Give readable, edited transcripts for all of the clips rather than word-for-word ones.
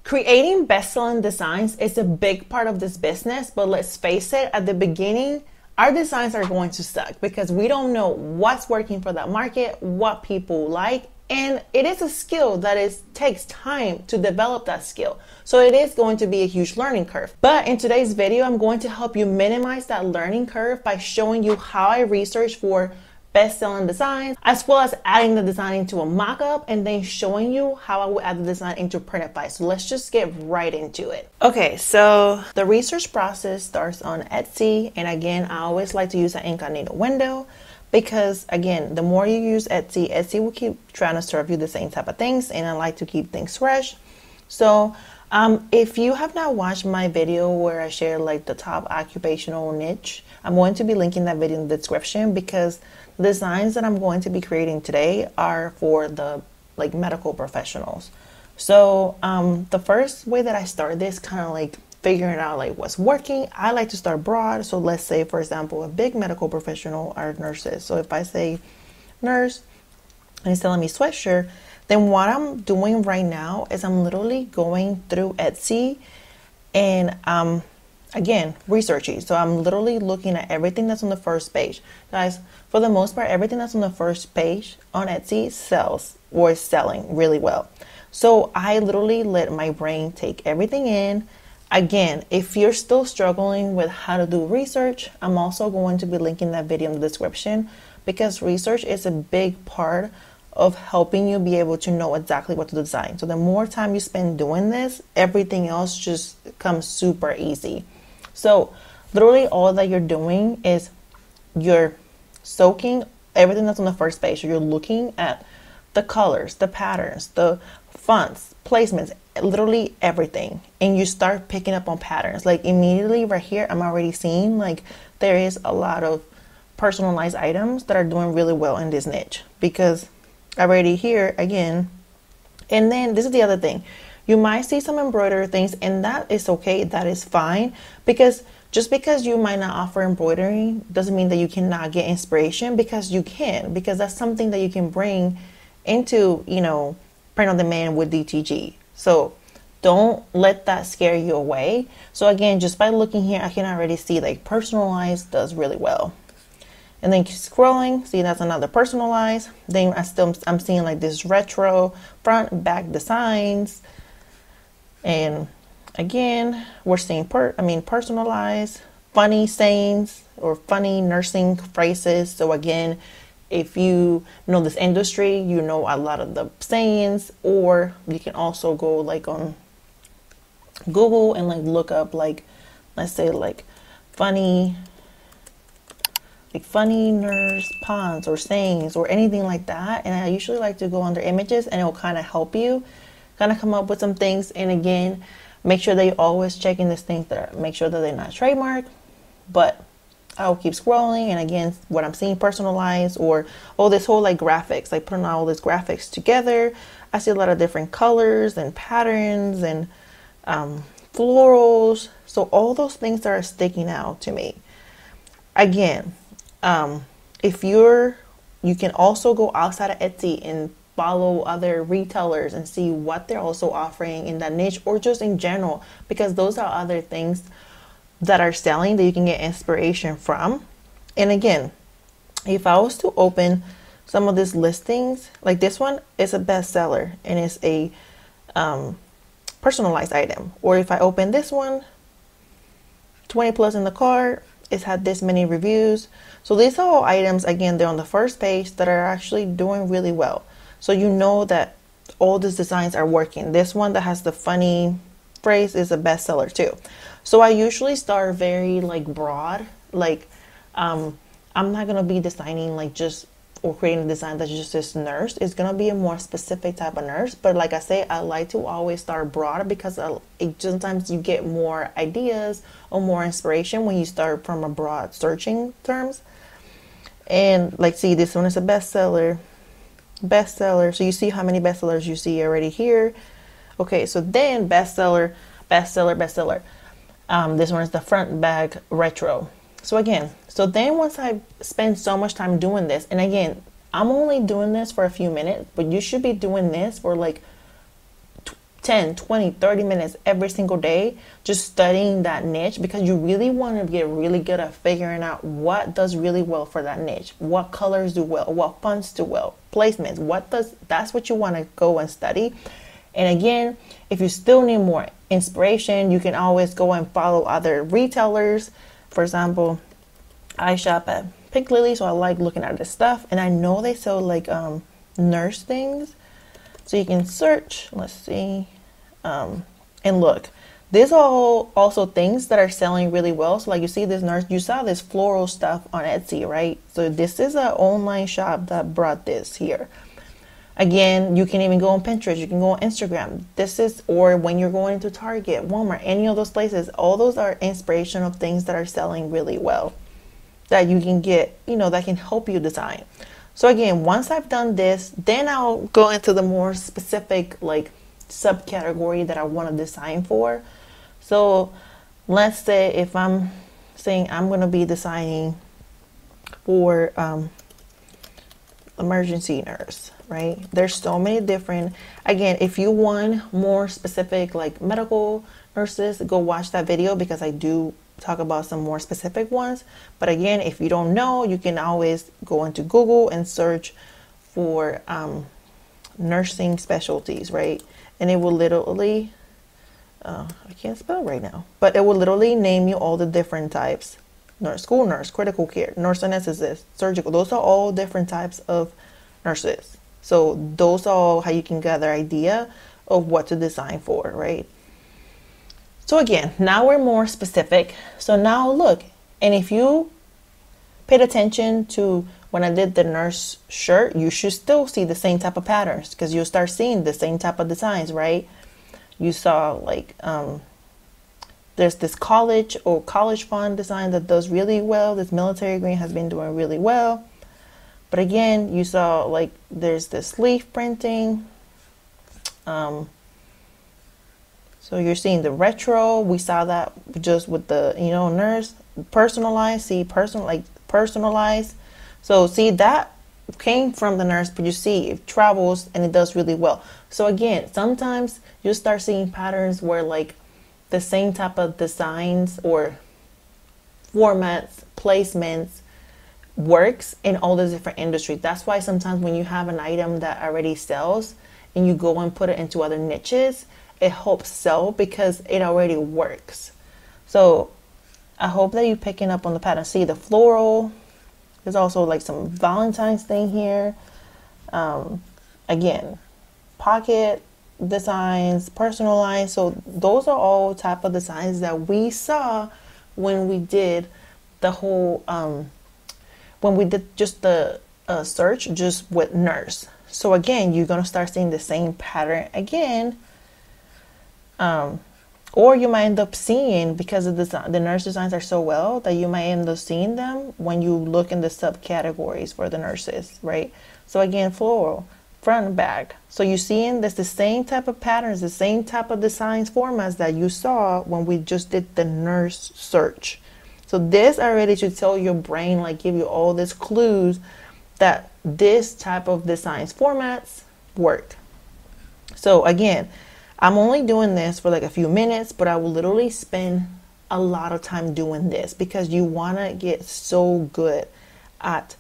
Creating best-selling designs is a big part of this business, but let's face it, at the beginning, our designs are going to suck because we don't know what's working for that market, what people like, and it is a skill that takes time to develop that skill. So it is going to be a huge learning curve. But in today's video, I'm going to help you minimize that learning curve by showing you how I research for best-selling designs, as well as adding the design into a mock-up and then showing you how I would add the design into Printify. So let's just get right into it. Okay, so the research process starts on Etsy. And again, I always like to use an incognito window because again, the more you use Etsy, Etsy will keep trying to serve you the same type of things. And I like to keep things fresh. So if you have not watched my video where I share like the top occupational niche, I'm going to be linking that video in the description because the designs that I'm going to be creating today are for the like medical professionals. So the first way that I start this kind of like figuring out like what's working, I like to start broad. So let's say, for example, a big medical professional are nurses. So if I say nurse and it's telling me sweatshirt, then what I'm doing right now is I'm literally going through Etsy and again, researching. So I'm literally looking at everything that's on the first page. Guys, for the most part, everything that's on the first page on Etsy sells or is selling really well. So I literally let my brain take everything in. Again, if you're still struggling with how to do research, I'm also going to be linking that video in the description because research is a big part of helping you be able to know exactly what to design. So the more time you spend doing this, everything else just comes super easy. So literally all that you're doing is you're soaking everything that's on the first page. So you're looking at the colors, the patterns, the fonts, placements, literally everything. And you start picking up on patterns. Like immediately right here, I'm already seeing like there is a lot of personalized items that are doing really well in this niche because already here again. And then this is the other thing. You might see some embroidery things and that is okay. That is fine because just because you might not offer embroidery doesn't mean that you cannot get inspiration because you can, because that's something that you can bring into, you know, print on demand with DTG. So don't let that scare you away. So again, just by looking here, I can already see like personalized does really well. And then keep scrolling, see that's another personalized. Then I'm seeing like this retro front and back designs. And again, we're seeing personalized, funny sayings or funny nursing phrases. So again, if you know this industry, you know a lot of the sayings, or you can also go like on Google and like look up like, let's say like funny nurse puns or sayings or anything like that. And I usually like to go under images and it will kind of help you kind of come up with some things. And again, make sure that you're always checking these things make sure that they're not trademarked. But I'll keep scrolling, and again, what I'm seeing personalized, or this whole like graphics, like putting all these graphics together. I see a lot of different colors and patterns and florals. So all those things that are sticking out to me. Again, if you can also go outside of Etsy and follow other retailers and see what they're also offering in that niche or just in general, because those are other things that are selling that you can get inspiration from. And again, if I was to open some of these listings, like this one is a bestseller and it's a personalized item. Or if I open this one, 20 plus in the cart, it's had this many reviews. So these are all items, again, they're on the first page that are actually doing really well. So you know that all these designs are working. This one that has the funny phrase is a bestseller too. So I usually start very like broad, like I'm not gonna be designing like just or creating a design that's just this nurse. It's gonna be a more specific type of nurse. But like I say, I like to always start broad because sometimes you get more ideas or more inspiration when you start from a broad searching terms. And like, see, this one is a bestseller. So you see how many bestsellers you see already here. Okay, so then bestseller. This one is the front bag retro. So again, so then once I spend so much time doing this, and again, I'm only doing this for a few minutes, but you should be doing this for like 10, 20, 30 minutes every single day just studying that niche, because you really want to get really good at figuring out what does really well for that niche, what colors do well, what fonts do well, placements, that's what you want to go and study. And again, if you still need more inspiration, you can always go and follow other retailers. For example, I shop at Pink Lily, so I like looking at this stuff, and I know they sell like nurse things. So you can search, let's see, and look. These are all also things that are selling really well. So like you see this nurse, you saw this floral stuff on Etsy, right? So this is an online shop that brought this here. Again, you can even go on Pinterest, you can go on Instagram. This is, or when you're going to Target, Walmart, any of those places, all those are inspirational things that are selling really well that you can get, you know, that can help you design. So again, once I've done this, then I'll go into the more specific like subcategory that I want to design for. So let's say if I'm saying I'm going to be designing for emergency nurse, right? There's so many different, again, if you want more specific like medical nurses, go watch that video because I do talk about some more specific ones. But again, if you don't know, you can always go into Google and search for nursing specialties, right? And it will literally I can't spell right now, but it will literally name you all the different types: nurse, school nurse, critical care, nurse anesthetist, surgical. Those are all different types of nurses. So those are all how you can gather idea of what to design for, right? So again, now we're more specific. So now look, and if you paid attention to when I did the nurse shirt, you should still see the same type of patterns because you'll start seeing the same type of designs, right? You saw like, there's this college or college font design that does really well. This military green has been doing really well. But again, you saw like there's this leaf printing. So you're seeing the retro. We saw that just with the, you know, nurse, personalized, see personalized. So see, that came from the nurse, but you see it travels and it does really well. So again, sometimes you start seeing patterns where like the same type of designs or formats, placements works in all the different industries. That's why sometimes when you have an item that already sells and you go and put it into other niches, it helps sell because it already works. So I hope that you're picking up on the pattern. See the floral. There's also like some Valentine's thing here. Again, pocket designs, personalized. So those are all type of designs that we saw when we did the whole, when we did just the search just with nurse. So again, you're going to start seeing the same pattern again. Or you might end up seeing, because of the nurse designs are so well, that you might end up seeing them when you look in the subcategories for the nurses, right? So again, floral, front and back. So you're seeing there's the same type of patterns, the same type of designs, formats that you saw when we just did the nurse search. So this already should tell your brain, like give you all these clues that this type of designs formats work. So again, I'm only doing this for like a few minutes, but I will literally spend a lot of time doing this because you want to get so good at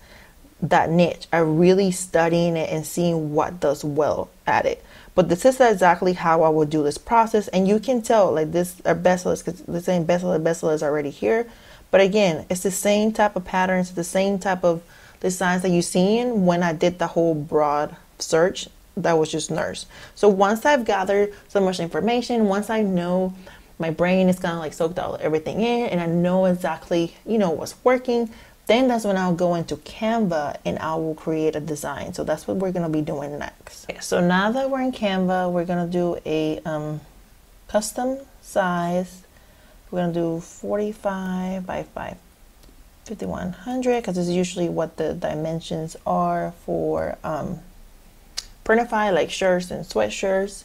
that niche. I'm really studying it and seeing what does well at it. But this is exactly how I would do this process. And you can tell like this are bestsellers because the same bestsellers already here. But again, it's the same type of patterns, the same type of designs that you're seeing when I did the whole broad search. That was just nurse. So once I've gathered so much information, once I know my brain is kind of like soaked all everything in and I know exactly, you know, what's working, then that's when I'll go into Canva and I will create a design. So that's what we're going to be doing next. Okay, so now that we're in Canva, we're going to do a custom size. We're going to do 45 by 5100 because this is usually what the dimensions are for Printify, like shirts and sweatshirts.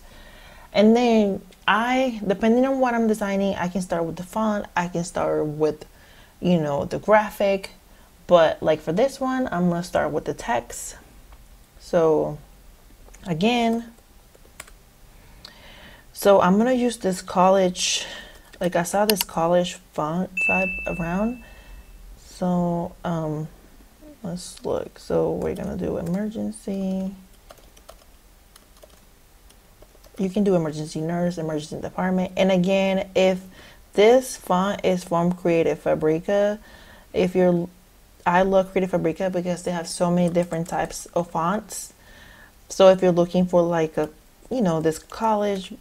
And then depending on what I'm designing, I can start with the font, I can start with, you know, the graphic, but like for this one, I'm going to start with the text. So again, So I'm gonna use this college, like I saw this college font type around. So let's look. So we're gonna do emergency. You can do emergency nurse, emergency department. And again, if this font is from Creative Fabrica, I love Creative Fabrica because they have so many different types of fonts. So if you're looking for like a, this college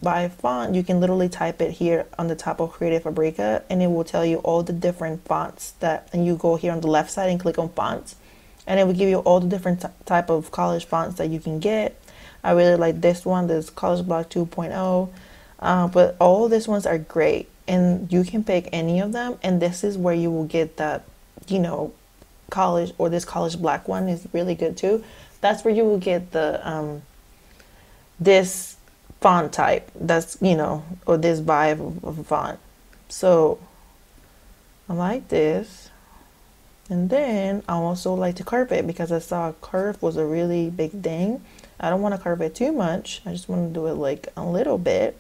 by font, you can literally type it here on the top of Creative Fabrica and it will tell you all the different fonts and you go here on the left side and click on fonts and it will give you all the different type of college fonts that you can get. I really like this one, this College Block 2.0, but all these ones are great and you can pick any of them, and this is where you will get that, college, or this college black one is really good too. That's where you will get the this font type, that's or this vibe of a font. So I like this. And then I also like to curve it because I saw curve was a really big thing. I don't want to curve it too much. I just want to do it like a little bit,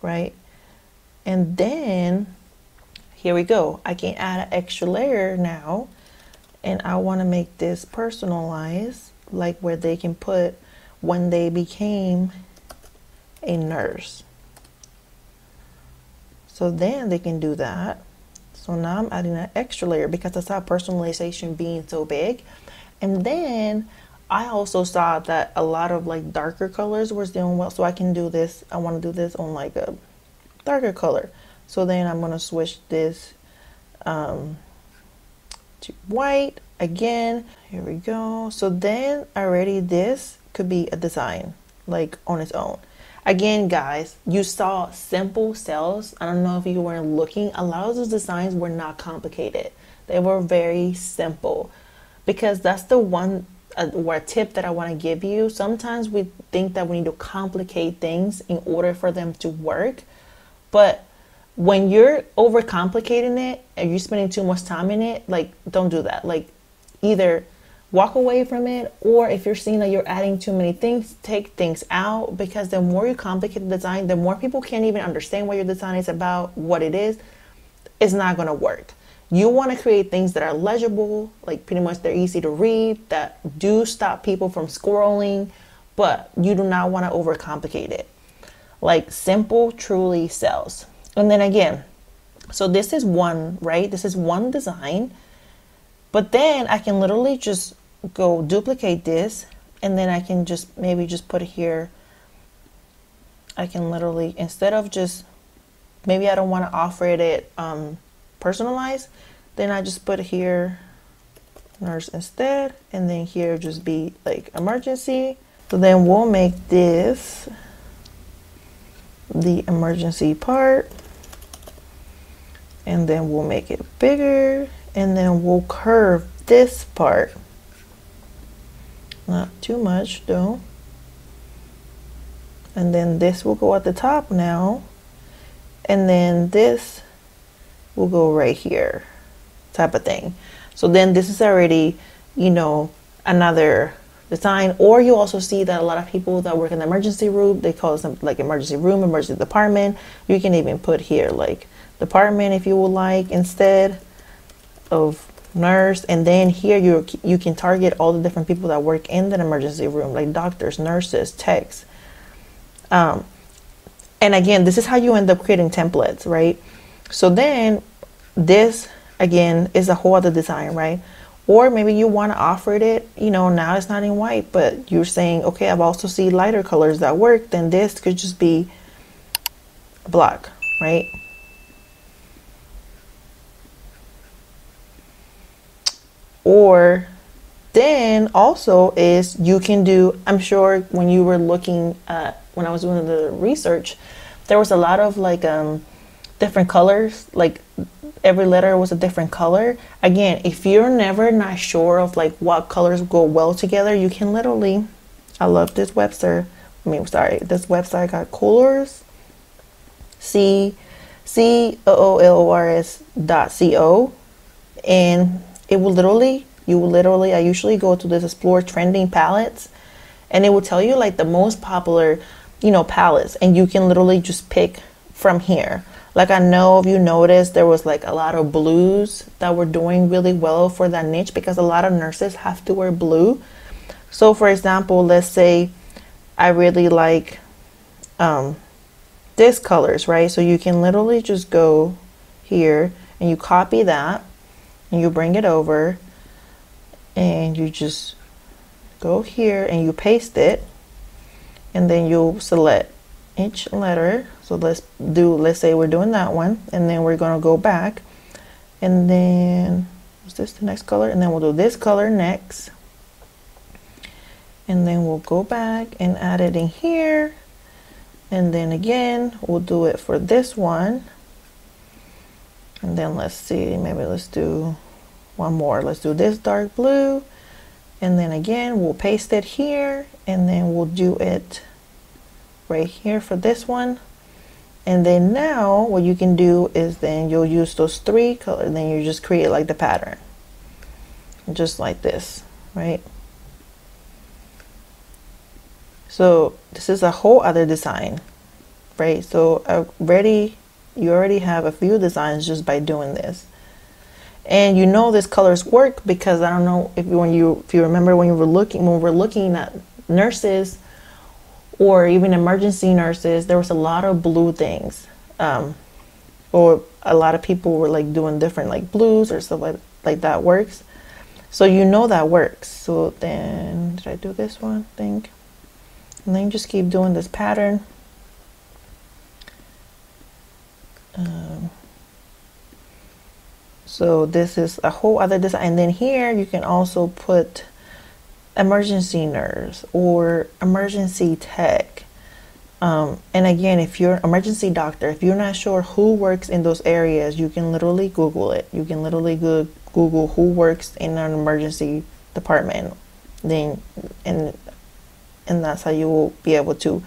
right? And then here we go. I can add an extra layer now, and I want to make this personalized, like where they can put when they became a nurse. So then they can do that. So now I'm adding an extra layer because I saw personalization being so big. And then I also saw that a lot of like darker colors was doing well. So I can do this. I want to do this on like a darker color. So then I'm going to switch this to white again. Here we go. So then already this could be a design like on its own. Again, guys, you saw simple cells. I don't know if you were looking. A lot of those designs were not complicated. They were very simple, because that's the one or a tip that I want to give you. Sometimes we think that we need to complicate things in order for them to work. But when you're overcomplicating it and you're spending too much time in it, like, don't do that. Like, either walk away from it, or if you're seeing that you're adding too many things, take things out, because the more you complicate the design, the more people can't even understand what your design is about, what it is. It's not going to work. You want to create things that are legible, like pretty much they're easy to read, that do stop people from scrolling, but you do not want to overcomplicate it. Like, simple truly sells. And then again, so this is one, right? This is one design, but then I can literally just go duplicate this, and then I can just maybe just put it here. I can literally, instead of just, maybe I don't want to offer it personalized, then I just put here nurse instead, and then here just be like emergency. So then we'll make this the emergency part, and then we'll make it bigger, and then we'll curve this part. Not too much though. And then this will go at the top now, and then this will go right here, type of thing. So then this is already, another design. Or you also see that a lot of people that work in the emergency room, they call it like emergency room, emergency department. You can even put here like department if you would like, instead of nurse. And then here you can target all the different people that work in the emergency room, like doctors, nurses, techs. And again, this is how you end up creating templates, right? So then this again is a whole other design, right? Or maybe you want to offer it, now it's not in white, but you're saying, okay, I've also seen lighter colors that work. Then this could just be black, right? Or then also is you can do, I'm sure when you were looking at, when I was doing the research, there was a lot of like different colors, like every letter was a different color. Again, if you're never not sure of like what colors go well together, you can literally, I love this website. This website got colors, COOLORS.co, and it will literally, I usually go to this explore trending palettes, and it will tell you like the most popular, palettes, and you can literally just pick from here. Like, I know if you noticed, there was like a lot of blues that were doing really well for that niche, because a lot of nurses have to wear blue. So for example, let's say I really like this colors, right? So you can literally just go here and you copy that and you bring it over and you just go here and you paste it, and then you'll select each letter. So let's say we're doing that one, and then we're going to go back, and then is this the next color? And then we'll do this color next, and then we'll go back and add it in here, and then again we'll do it for this one, and then let's see, maybe let's do one more. Let's do this dark blue, and then again we'll paste it here, and then we'll do it right here for this one. And then now what you can do is then you'll use those three colors, and then you just create like the pattern just like this, right? So this is a whole other design, right? So you already have a few designs just by doing this. And this colors work because I don't know if you remember when we're looking at nurses or even emergency nurses, there was a lot of blue things, or a lot of people were like doing different like blues or stuff like that works. So that works. So then did I do this one thing? And then just keep doing this pattern. So this is a whole other design. And then here you can also put emergency nurse or emergency tech. And again, if you're an emergency doctor, if you're not sure who works in those areas, you can literally Google it. You can literally Google who works in an emergency department. Then and that's how you will be able to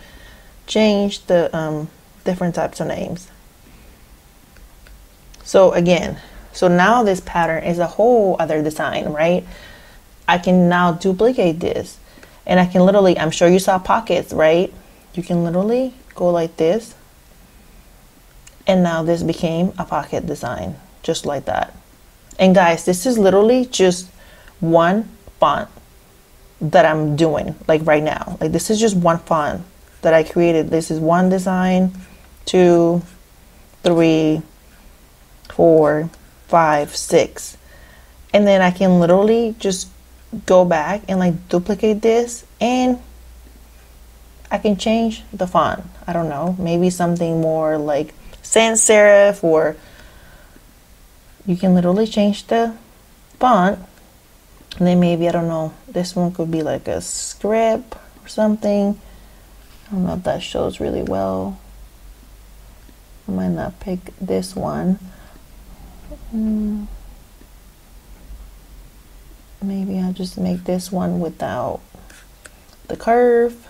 change the different types of names. So again, so now this pattern is a whole other design, right? I can now duplicate this, and I can literally, I'm sure you saw pockets, right? You can literally go like this, and now this became a pocket design, just like that. And guys, this is literally just one font that I'm doing like right now. Like, this is just one font that I created. This is one design, 2, 3, 4, 5, 6, and then I can literally just go back and like duplicate this, and I can change the font. I don't know, maybe something more like sans serif, or you can literally change the font. And then maybe, I don't know, this one could be like a script or something. I don't know if that shows really well. I might not pick this one. Maybe I'll just make this one without the curve,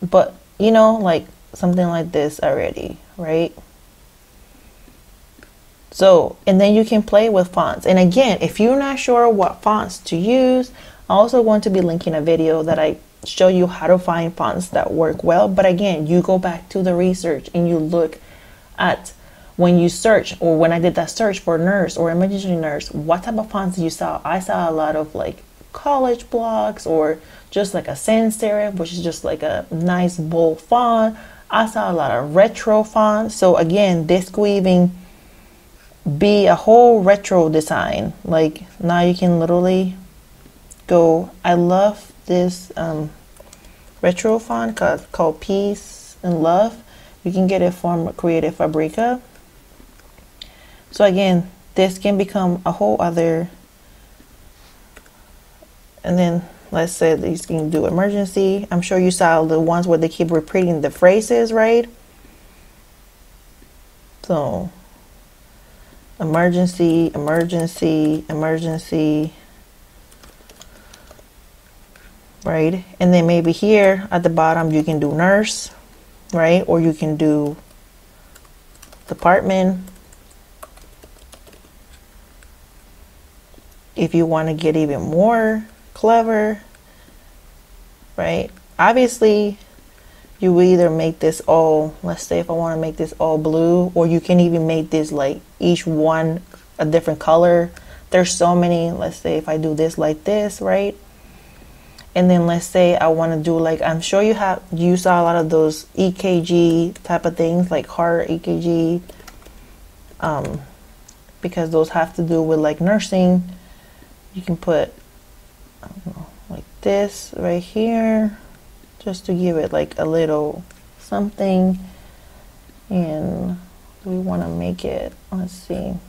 but like something like this already, right? So, and then you can play with fonts. And again, if you're not sure what fonts to use, I'm also going to be linking a video that I show you how to find fonts that work well. But again, you go back to the research and you look at, when you search, or when I did that search for nurse or emergency nurse, what type of fonts you saw? I saw a lot of like college blocks, or just like a sans serif, which is just like a nice bold font. I saw a lot of retro fonts. So again, this could even be a whole retro design. Like, now you can literally go, I love this retro font called Peace and Love. You can get it from Creative Fabrica. So again, this can become a whole other, and then let's say that you can do emergency. I'm sure you saw the ones where they keep repeating the phrases, right? So emergency, emergency, emergency, right? And then maybe here at the bottom you can do nurse, right? Or you can do department. If you want to get even more clever, right? Obviously, you either make this all, let's say if I want to make this all blue, or you can even make this like each one a different color. There's so many. Let's say if I do this like this, right? And then let's say I want to do like, I'm sure you saw a lot of those EKG type of things, like heart EKG, because those have to do with like nursing. You can put, I don't know, like this right here, just to give it like a little something. And we want to make it, let's see, I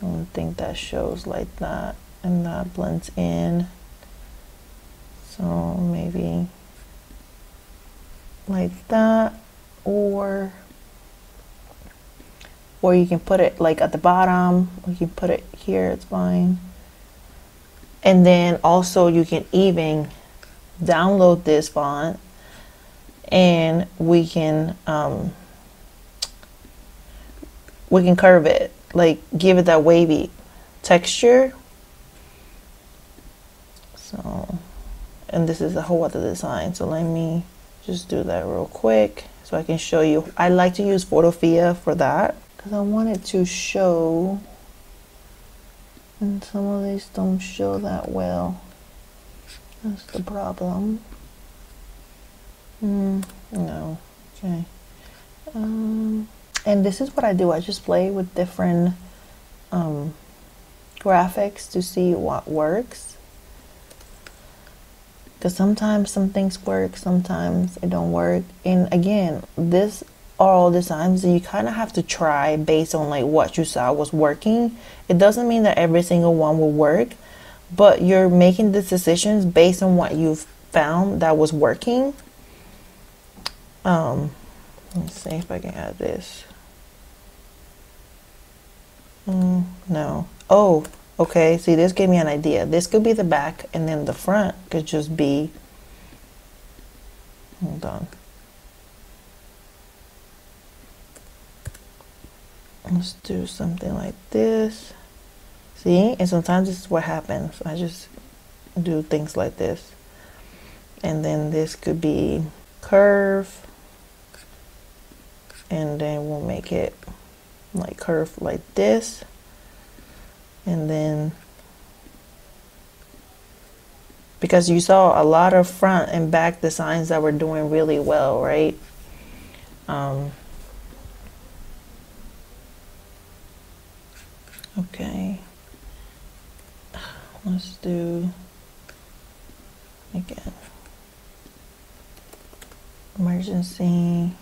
don't think that shows like that, and that blends in. So maybe like that, or you can put it like at the bottom, or you can put it here, it's fine. And then also you can even download this font, and we can curve it, like give it that wavy texture. So, and this is a whole other design, so let me just do that real quick so I can show you. I like to use Photophia for that because I wanted to show, and some of these don't show that well. That's the problem. No. Okay. And this is what I do. I just play with different graphics to see what works. Because sometimes some things work, sometimes it don't work. And again, this are all designs that you kind of have to try based on like what you saw was working. It doesn't mean that every single one will work, but you're making these decisions based on what you've found that was working. Let's see if I can add this. No. Oh, okay. See, this gave me an idea. This could be the back, and then the front could just be, hold on. Let's do something like this. See, and sometimes this is what happens. I just do things like this. And then this could be curve. And then we'll make it like curve like this. And then, because you saw a lot of front and back designs that were doing really well, right? Okay, let's do again emergency,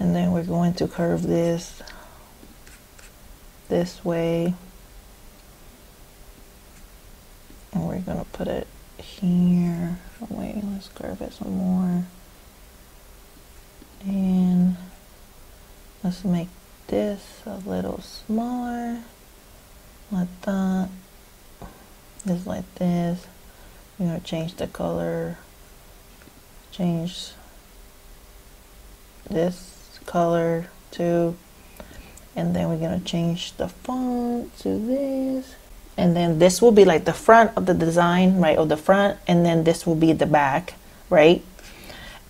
and then we're going to curve this way, and we're gonna put it here. Oh, wait, let's curve it some more, and let's make this a little smaller, like that. Just like this. We're gonna change the color, change this color too, and then we're gonna change the font to this, and then this will be like the front of the design, right, of the front, and then this will be the back, right?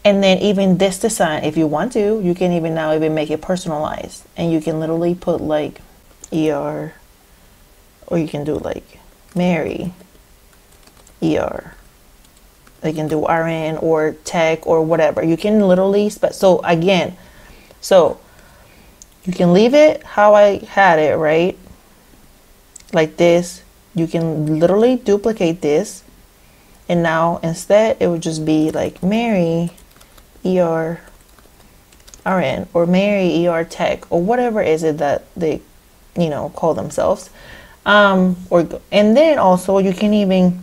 And then even this design, if you want to, you can even now even make it personalized, and you can literally put like ER, or you can do like Mary ER. You can do RN or tech or whatever. You can literally, so again, so you can leave it how I had it, right? Like this. You can literally duplicate this, and now instead it would just be like Mary ER RN or Mary ER Tech or whatever is it that they, you know, call themselves. And then also you can even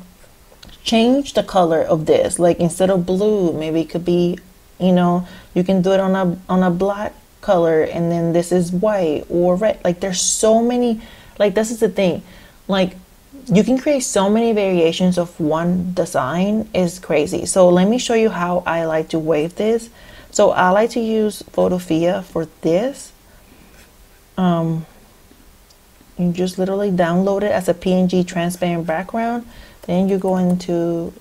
change the color of this, like instead of blue, maybe it could be, you know, you can do it on a black color, and then this is white or red. Like there's so many, like this is the thing, like you can create so many variations of one design. Is crazy. So let me show you how I like to wave this. So I like to use Photophia for this. You just literally download it as a PNG transparent background. Then you go into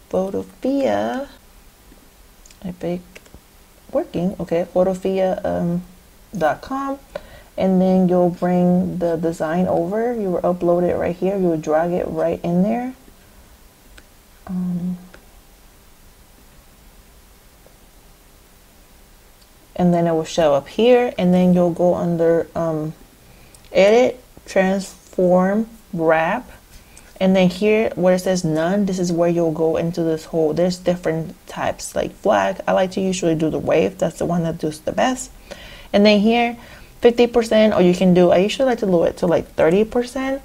Photophia. I pick working, okay, photophia.com, and then you'll bring the design over. You will upload it right here. You will drag it right in there. And then it will show up here, and then you'll go under edit, transform, wrap, and then here where it says none, this is where you'll go into this whole, there's different types like flag. I like to usually do the wave, that's the one that does the best. And then here 50%, or you can do, I usually like to do it to like 30%.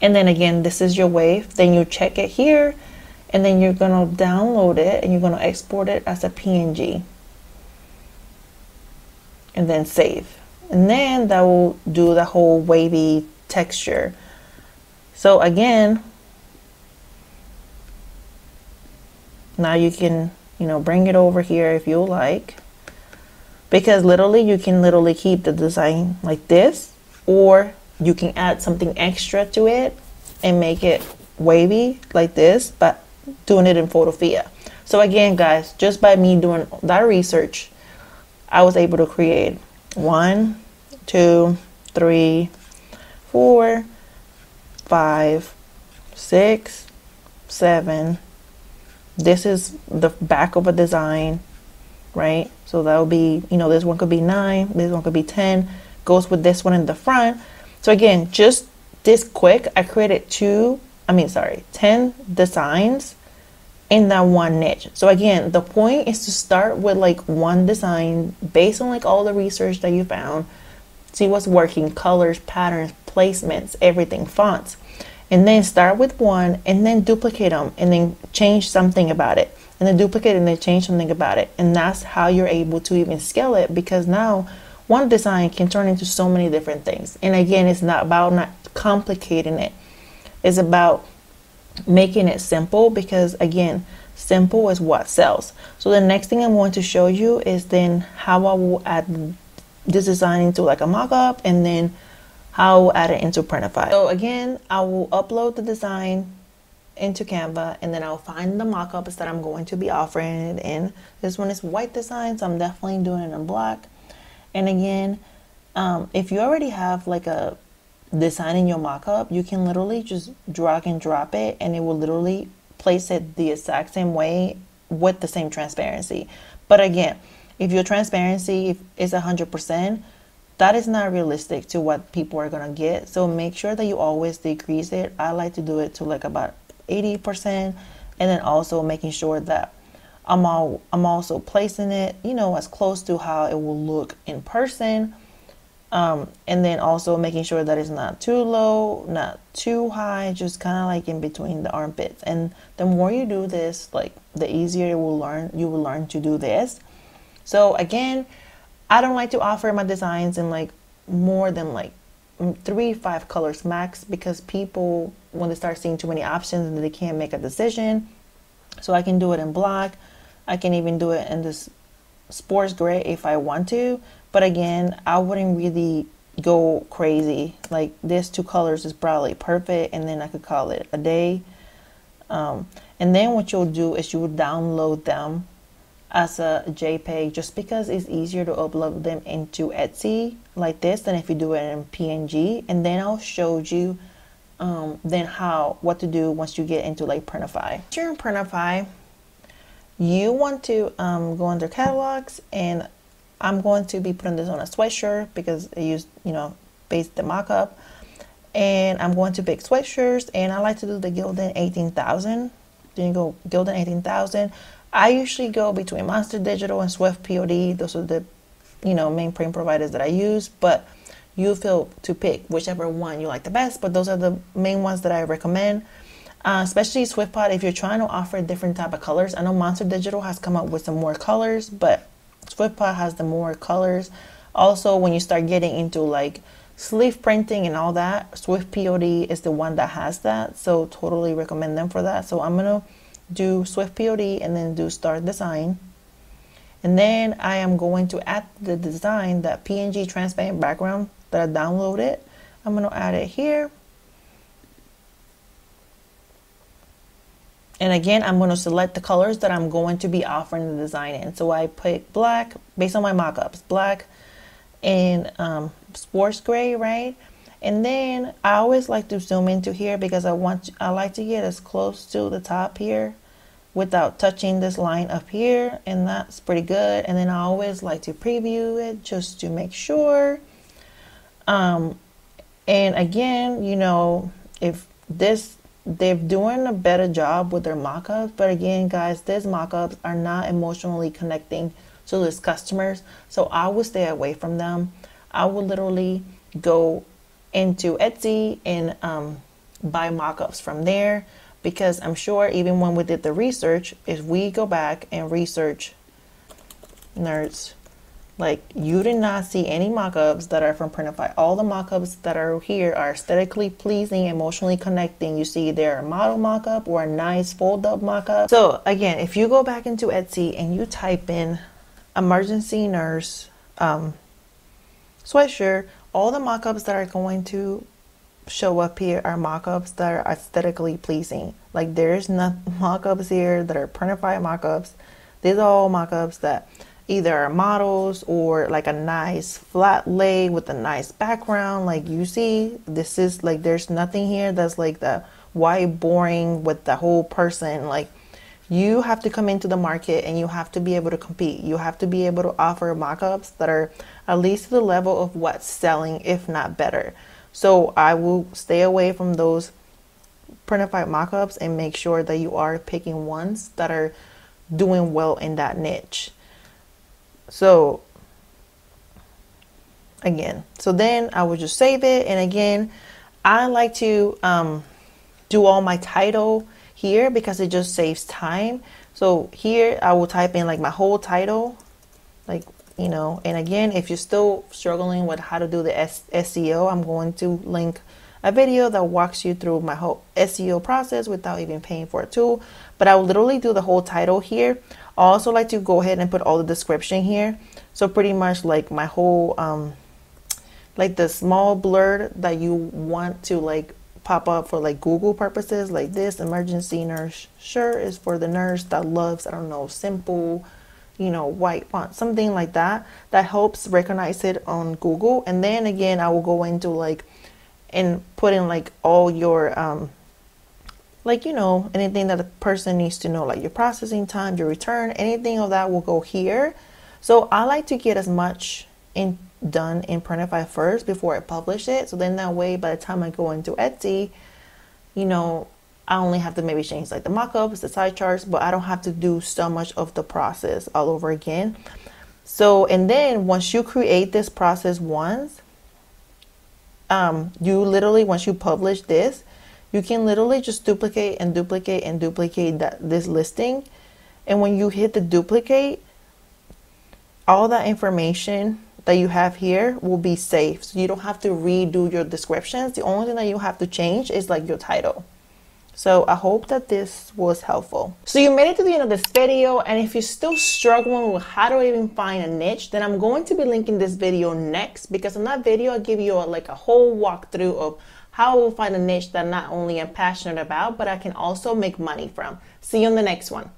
And then again, this is your wave. Then you check it here, and then you're gonna download it, and you're gonna export it as a PNG, and then save. And then that will do the whole wavy texture. So again, now you can, you know, bring it over here if you like, because literally you can literally keep the design like this, or you can add something extra to it and make it wavy like this, but doing it in Photophia. So again, guys, just by me doing that research, I was able to create 1, 2, 3, 4, 5, 6, 7. This is the back of a design, right? So that will be, you know, this one could be 9, this one could be 10, goes with this one in the front. So again, just this quick, I created 10 designs in that one niche. So again, the point is to start with like one design based on like all the research that you found, see what's working, colors, patterns, placements, everything, fonts, and then start with one and then duplicate them and then change something about it, and then duplicate and then change something about it. And that's how you're able to even scale it, because now one design can turn into so many different things. And again, it's not about not complicating it, it's about making it simple, because again, simple is what sells. So the next thing I'm going to show you is then how I will add this design into like a mock-up, and then how I will add it into Printify. So again, I will upload the design into Canva, and then I'll find the mock-ups that I'm going to be offering it in. This one is white design, so I'm definitely doing it in black. And again, if you already have like a design in your mock-up, you can literally just drag and drop it, and it will literally place it the exact same way with the same transparency. But again, if your transparency is 100%, that is not realistic to what people are gonna get. So make sure that you always decrease it. I like to do it to like about 80%, and then also making sure that I'm also placing it, you know, as close to how it will look in person. And then also making sure that it's not too low, not too high, just kind of like in between the armpits. And the more you do this, like the easier you will learn to do this. So again, I don't like to offer my designs in like more than like 3-5 colors max, because people, when they start seeing too many options, they can't make a decision. So I can do it in black. I can even do it in this sports gray if I want to. But again, I wouldn't really go crazy. Like this 2 colors is probably perfect, and then I could call it a day. And then what you'll do is you will download them as a JPEG, just because it's easier to upload them into Etsy like this than if you do it in PNG. And then I'll show you then what to do once you get into like Printify. If you're in Printify, you want to go under catalogs, and I'm going to be putting this on a sweatshirt because I use, you know, base the mock-up, and I'm going to pick sweatshirts, and I like to do the Gildan 18,000. Then you go Gildan 18,000. I usually go between Monster Digital and Swift POD. Those are the, you know, main print providers that I use, but you feel to pick whichever one you like the best, but those are the main ones that I recommend. Especially SwiftPod if you're trying to offer different type of colors. I know Monster Digital has come up with some more colors, but SwiftPod has the more colors. Also, when you start getting into like sleeve printing and all that, Swift POD is the one that has that, so totally recommend them for that. So I'm gonna do Swift POD and then do Start Design, and then I am going to add the design, that PNG transparent background that I downloaded. I'm gonna add it here. And again, I'm going to select the colors that I'm going to be offering the design in. So I pick black based on my mockups, black and sports gray, right? And then I always like to zoom into here because I like to get as close to the top here without touching this line up here, and that's pretty good. And then I always like to preview it just to make sure. And again, you know, if they're doing a better job with their mockups, but again, guys, these mockups are not emotionally connecting to these customers, so I would stay away from them. I would literally go into Etsy and buy mockups from there, because I'm sure even when we did the research, if we go back and research nerds, like, you did not see any mockups that are from Printify. All the mockups that are here are aesthetically pleasing, emotionally connecting. You see they're a model mockup or a nice fold up mockup. So again, if you go back into Etsy and you type in emergency nurse sweatshirt, all the mockups that are going to show up here are mockups that are aesthetically pleasing. Like, there's not mockups here that are Printify mockups. These are all mockups that either are models or like a nice flat lay with a nice background. Like, you see, this is like, there's nothing here that's like the white boring with the whole person. Like, you have to come into the market and you have to be able to compete. You have to be able to offer mockups that are at least to the level of what's selling, if not better. So I will stay away from those Printify mockups and make sure that you are picking ones that are doing well in that niche. So again, so then I would just save it. And again, I like to do all my title here because it just saves time. So here I will type in like my whole title, like, you know. And again, if you're still struggling with how to do the SEO, I'm going to link a video that walks you through my whole SEO process without even paying for a tool. But I will literally do the whole title here. I also like to go ahead and put all the description here. So pretty much like my whole like the small blurb that you want to like pop up for like Google purposes, like this emergency nurse shirt is for the nurse that loves, I don't know, simple, you know, white font, something like that, that helps recognize it on Google. And then again, I will go into like and put in like all your like, you know, anything that a person needs to know, like your processing time, your return, anything of that will go here. So I like to get as much done in Printify first before I publish it. So then that way, by the time I go into Etsy, you know, I only have to maybe change like the mockups, the side charts, but I don't have to do so much of the process all over again. So, and then once you create this process once, you literally, once you publish this, you can literally just duplicate and duplicate and duplicate this listing. And when you hit the duplicate, all that information that you have here will be saved. So you don't have to redo your descriptions. The only thing that you have to change is like your title. So I hope that this was helpful. So you made it to the end of this video, and if you're still struggling with how to even find a niche, then I'm going to be linking this video next, because in that video I'll give you like a whole walkthrough of how I will find a niche that not only I'm passionate about, but I can also make money from. See you on the next one.